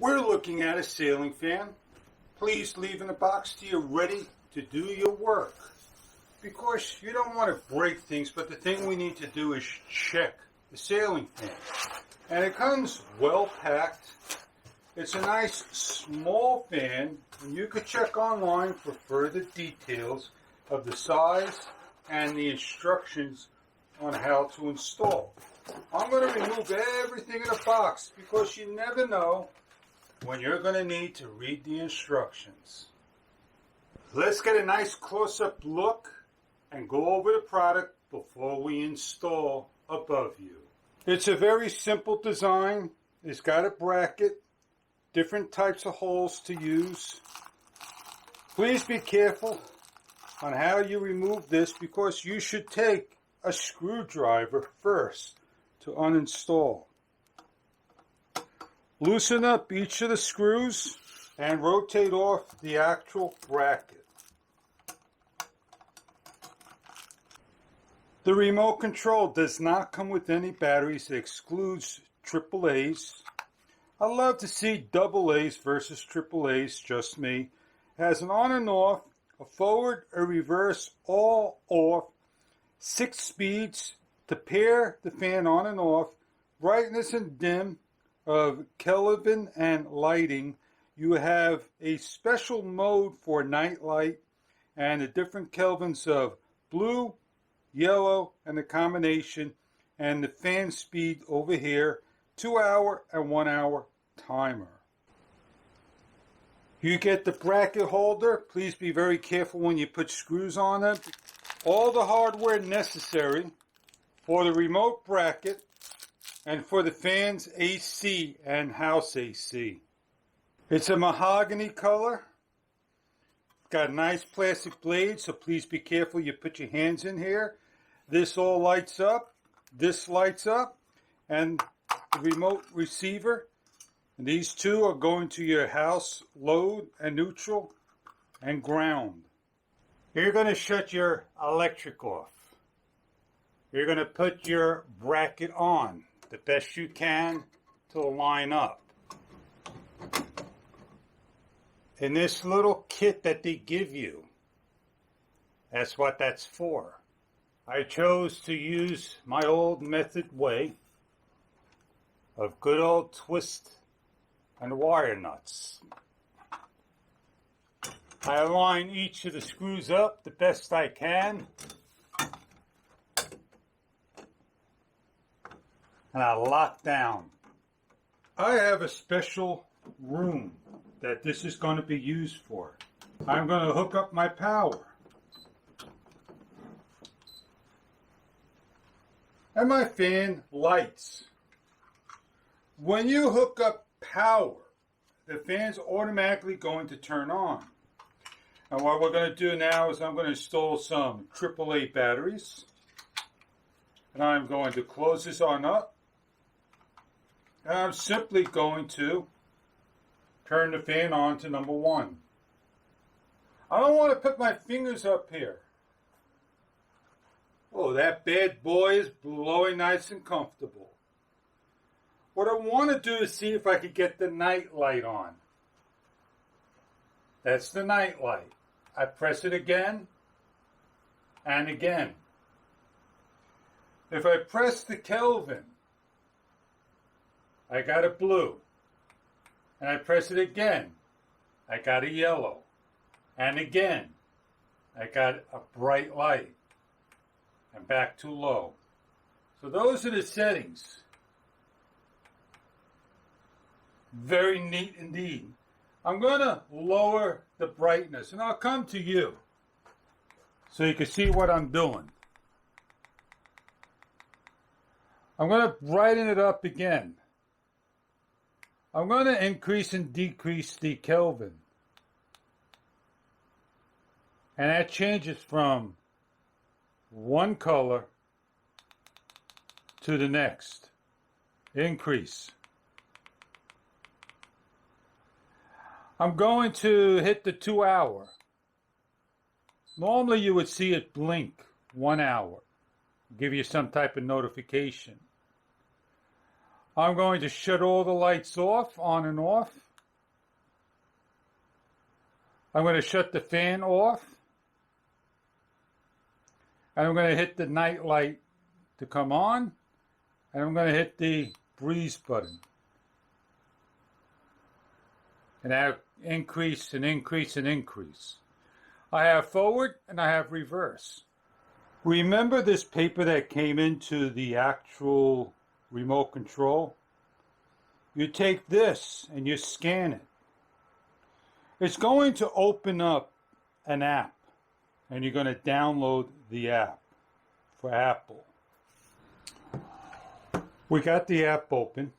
We're looking at a ceiling fan. Please leave in the box till you're ready to do your work. Because you don't want to break things, but the thing we need to do is check the ceiling fan. And it comes well packed. It's a nice small fan, and you could check online for further details of the size and the instructions on how to install. I'm going to remove everything in the box because you never know when you're going to need to read the instructions. Let's get a nice close-up look and go over the product before we install above you. It's a very simple design. It's got a bracket, different types of holes to use. Please be careful on how you remove this because you should take a screwdriver first to uninstall. Loosen up each of the screws and rotate off the actual bracket. The remote control does not come with any batteries. It excludes AAAs. I love to see AA's versus AAA's, just me. It has an on and off, a forward, a reverse, all off, 6 speeds to pair the fan on and off, brightness and dim of Kelvin and lighting. You have a special mode for night light and the different Kelvins of blue, yellow, and the combination, and the fan speed over here, 2-hour and 1-hour timer. You get the bracket holder. Please be very careful when you put screws on it. All the hardware necessary for the remote bracket and for the fan's AC and house AC. It's a mahogany color. Got a nice plastic blade, so please be careful you put your hands in here. This all lights up. This lights up. And the remote receiver. And these two are going to your house load and neutral and ground. You're going to shut your electric off. You're going to put your bracket on the best you can to line up. In this little kit that they give you, that's what that's for. I chose to use my old method way of good old twist and wire nuts. I align each of the screws up the best I can. And I lock down. I have a special room that this is going to be used for. I'm going to hook up my power. And my fan lights. When you hook up power, the fan's automatically going to turn on. And what we're going to do now is I'm going to install some AAA batteries. And I'm going to close this on up. And I'm simply going to turn the fan on to number 1. I don't want to put my fingers up here. Oh, that bad boy is blowing nice and comfortable. What I want to do is see if I could get the night light on. That's the night light. I press it again and again. If I press the Kelvin, I got a blue. And I press it again, I got a yellow. And again, I got a bright light. And back to low. So those are the settings. Very neat indeed. I'm going to lower the brightness and I'll come to you so you can see what I'm doing. I'm going to brighten it up again. I'm going to increase and decrease the Kelvin. And that changes from one color to the next. Increase. I'm going to hit the 2-hour. Normally you would see it blink 1 hour. Give you some type of notification. I'm going to shut all the lights off, on and off. I'm going to shut the fan off. And I'm going to hit the night light to come on. And I'm going to hit the breeze button. And I have increase and increase and increase. I have forward and I have reverse. Remember this paper that came into the actual remote control? You take this and you scan it. It's going to open up an app, and you're going to download the app for Apple. We got the app open,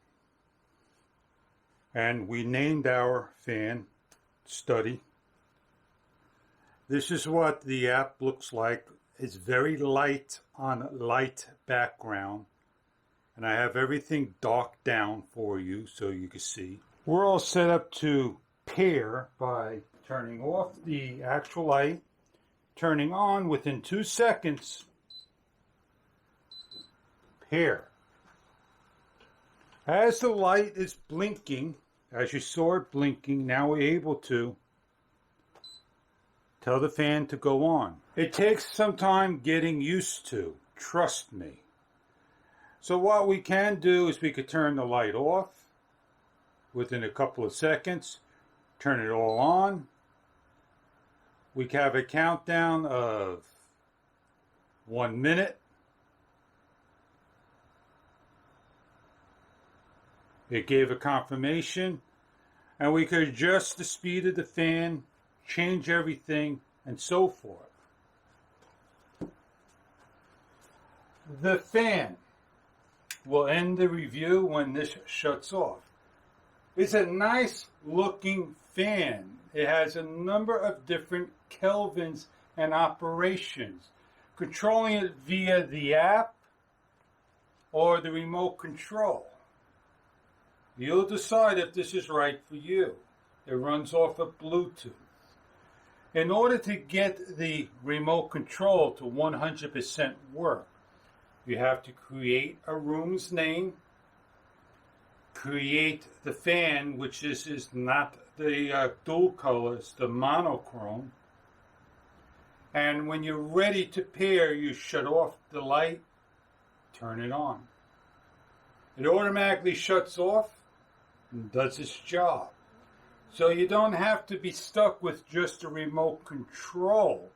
and we named our fan Study. This is what the app looks like. It's very light on light background, and I have everything dark down for you so you can see. We're all set up to pair by turning off the actual light, turning on within 2 seconds, pair. As the light is blinking, as you saw it blinking, now we're able to tell the fan to go on. It takes some time getting used to, trust me. So what we can do is we could turn the light off within a couple of seconds, turn it all on. We can have a countdown of 1 minute. It gave a confirmation, and we could adjust the speed of the fan, change everything, and so forth. The fan will end the review when this shuts off. It's a nice looking fan. It has a number of different kelvins and operations. Controlling it via the app or the remote control. You'll decide if this is right for you. It runs off of Bluetooth. In order to get the remote control to 100% work, you have to create a room's name, create the fan, which is not the dual color, it's the monochrome. And when you're ready to pair, you shut off the light, turn it on. It automatically shuts off and does its job. So you don't have to be stuck with just a remote control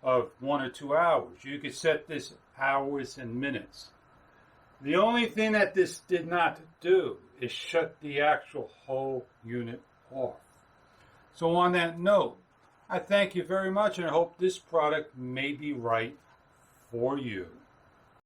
of 1 or 2 hours. You can set this hours and minutes. The only thing that this did not do is shut the actual whole unit off. So on that note, I thank you very much, and I hope this product may be right for you.